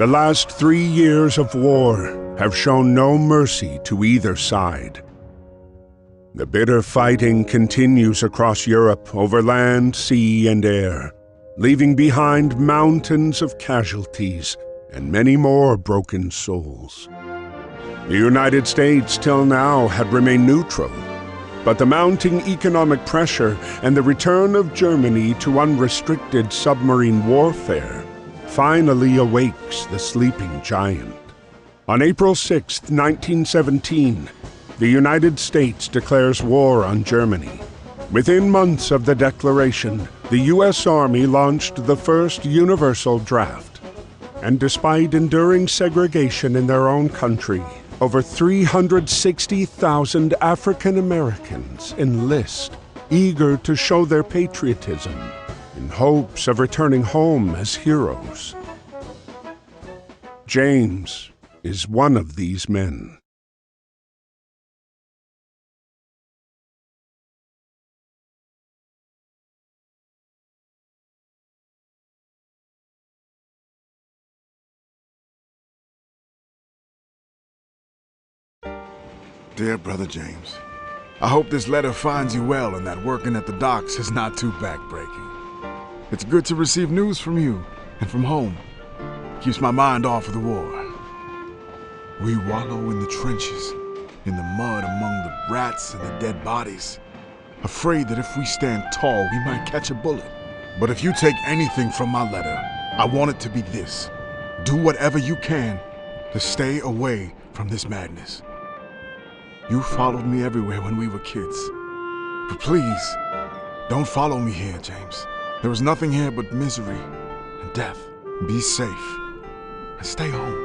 The last 3 years of war have shown no mercy to either side. The bitter fighting continues across Europe over land, sea, and air, leaving behind mountains of casualties and many more broken souls. The United States till now had remained neutral, but the mounting economic pressure and the return of Germany to unrestricted submarine warfare finally awakes the sleeping giant. On April 6, 1917, the United States declares war on Germany. Within months of the declaration, the U.S. Army launched the first universal draft. And despite enduring segregation in their own country, over 360,000 African Americans enlist, eager to show their patriotism, in hopes of returning home as heroes. James is one of these men. Dear Brother James, I hope this letter finds you well and that working at the docks is not too backbreaking. It's good to receive news from you and from home. Keeps my mind off of the war. We wallow in the trenches, in the mud among the rats and the dead bodies, afraid that if we stand tall, we might catch a bullet. But if you take anything from my letter, I want it to be this. Do whatever you can to stay away from this madness. You followed me everywhere when we were kids. But please, don't follow me here, James. There is nothing here but misery and death. Be safe and stay home.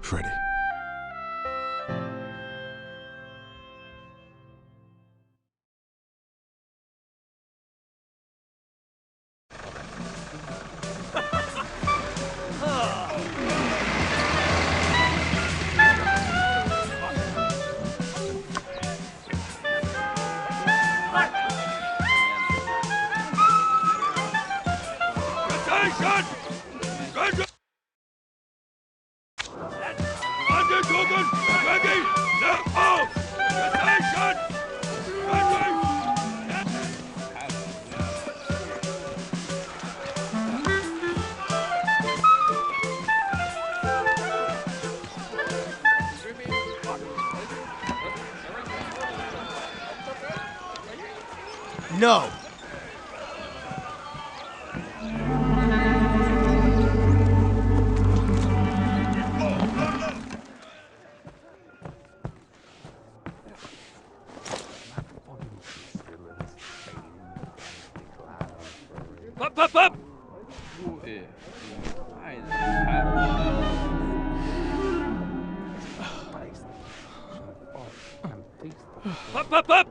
Freddie. No! Up, up, up! Up, up, up!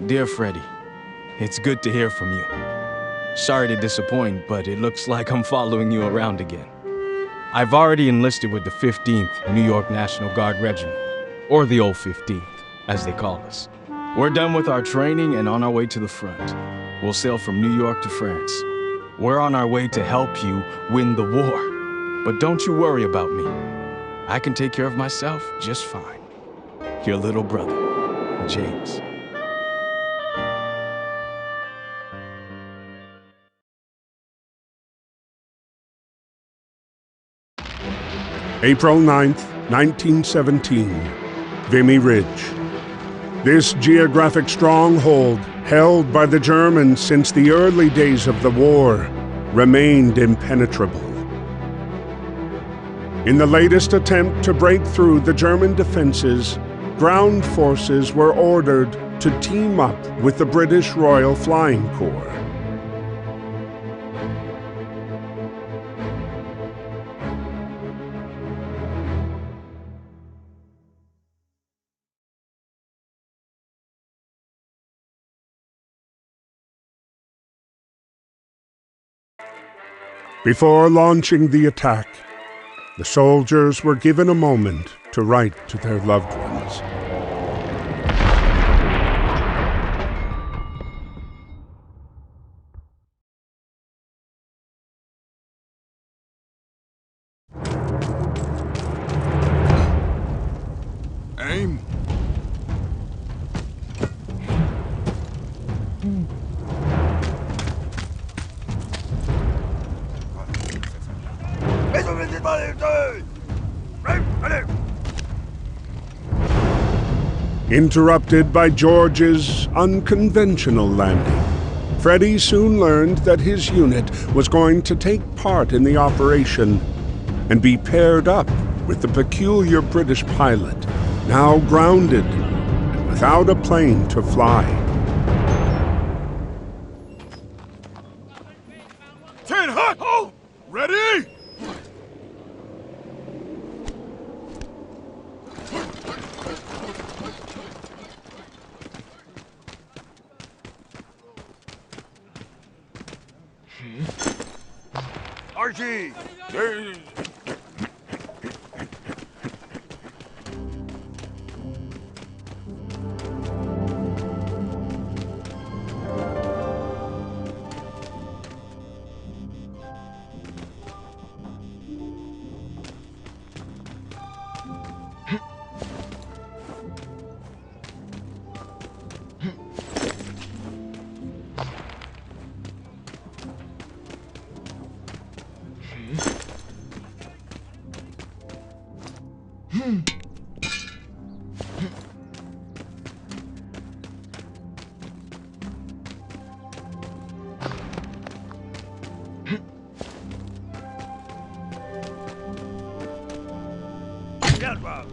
Dear Freddie, it's good to hear from you. Sorry to disappoint, but it looks like I'm following you around again. I've already enlisted with the 15th New York National Guard Regiment, or the old 15th, as they call us. We're done with our training and on our way to the front. We'll sail from New York to France. We're on our way to help you win the war. But don't you worry about me. I can take care of myself just fine. Your little brother, James. April 9th, 1917, Vimy Ridge. This geographic stronghold, held by the Germans since the early days of the war, remained impenetrable. In the latest attempt to break through the German defenses, ground forces were ordered to team up with the British Royal Flying Corps. Before launching the attack, the soldiers were given a moment to write to their loved ones. Aim. Interrupted by George's unconventional landing, Freddy soon learned that his unit was going to take part in the operation and be paired up with the peculiar British pilot, now grounded and without a plane to fly. 10 hot! Oh! Ready? Archie! Stand up!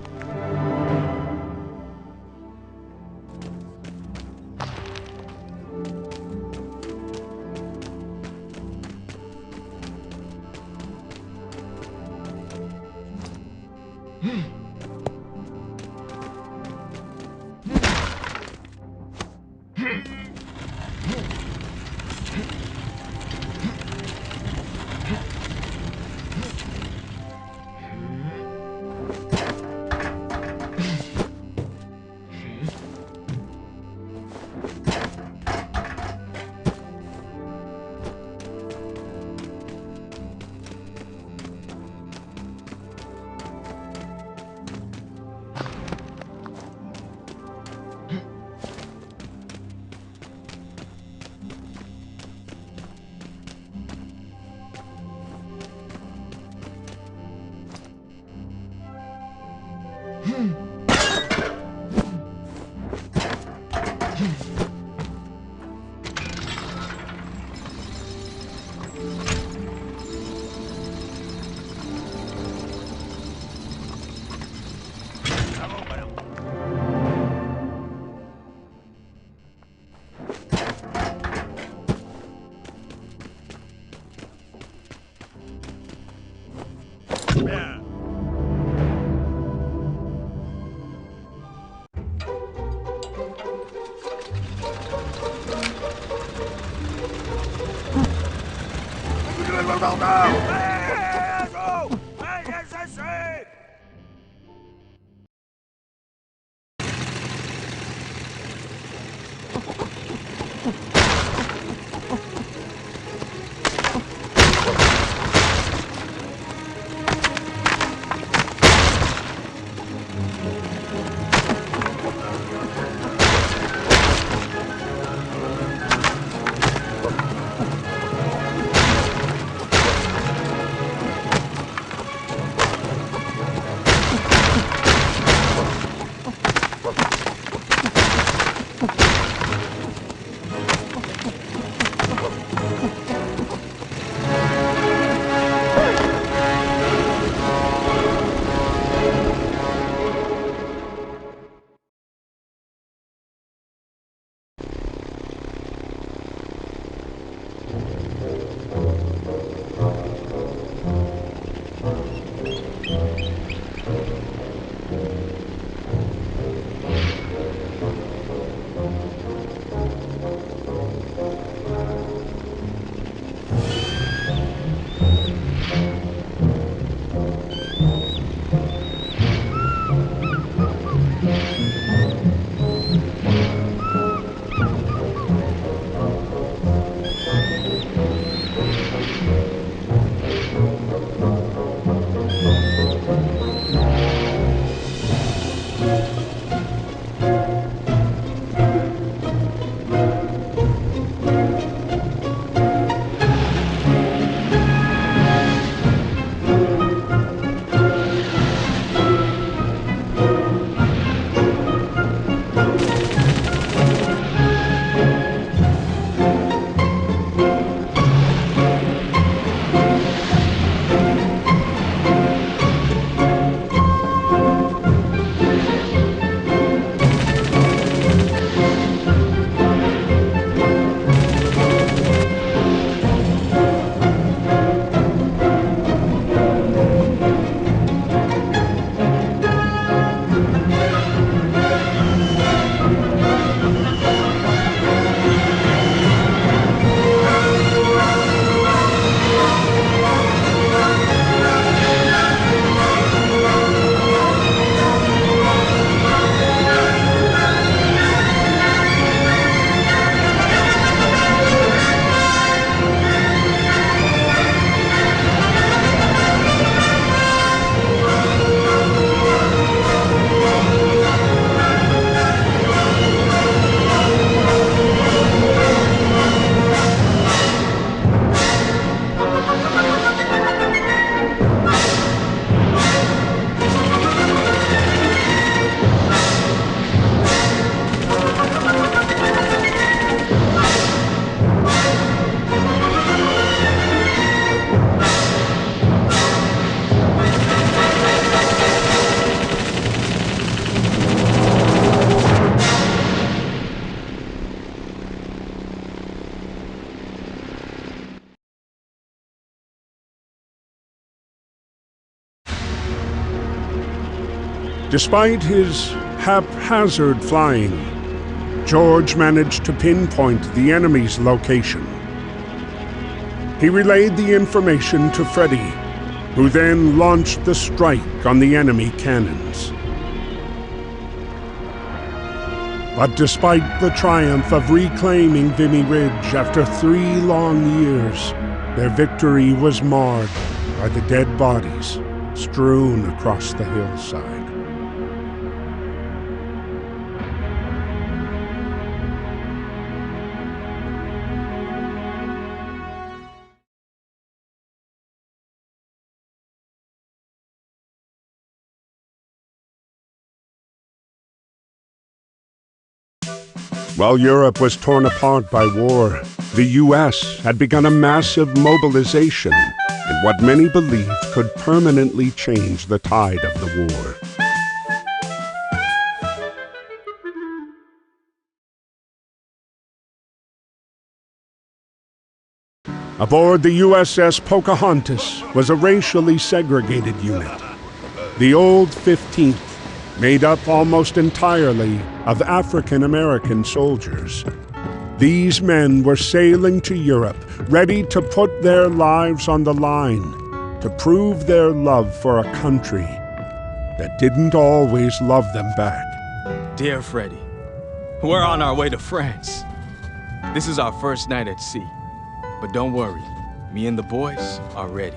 Yeah. Despite his haphazard flying, George managed to pinpoint the enemy's location. He relayed the information to Freddy, who then launched the strike on the enemy cannons. But despite the triumph of reclaiming Vimy Ridge after 3 long years, their victory was marred by the dead bodies strewn across the hillside. While Europe was torn apart by war, the U.S. had begun a massive mobilization in what many believed could permanently change the tide of the war. Aboard the USS Pocahontas was a racially segregated unit. The Old 15th, made up almost entirely of African-American soldiers. These men were sailing to Europe, ready to put their lives on the line, to prove their love for a country that didn't always love them back. Dear Freddy, we're on our way to France. This is our first night at sea. But don't worry, me and the boys are ready.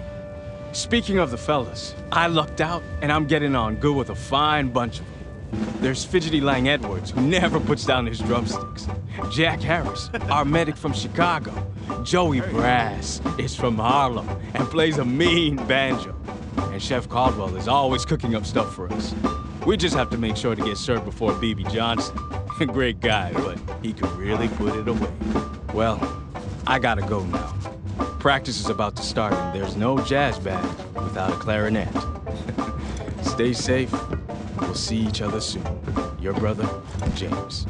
Speaking of the fellas, I lucked out and I'm getting on good with a fine bunch of them. There's Fidgety Lang Edwards, who never puts down his drumsticks. Jack Harris, our medic from Chicago. Joey Brass is from Harlem and plays a mean banjo. And Chef Caldwell is always cooking up stuff for us. We just have to make sure to get served before B.B. Johnson. Great guy, but he could really put it away. Well, I gotta go now. Practice is about to start and there's no jazz band without a clarinet. Stay safe. We'll see each other soon. Your brother, James.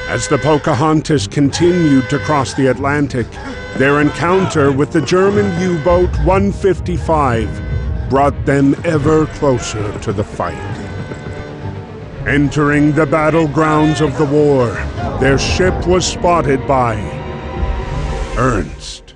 As the Pocahontas continued to cross the Atlantic, their encounter with the German U-boat 155 brought them ever closer to the fight. Entering the battlegrounds of the war, their ship was spotted by Ernst.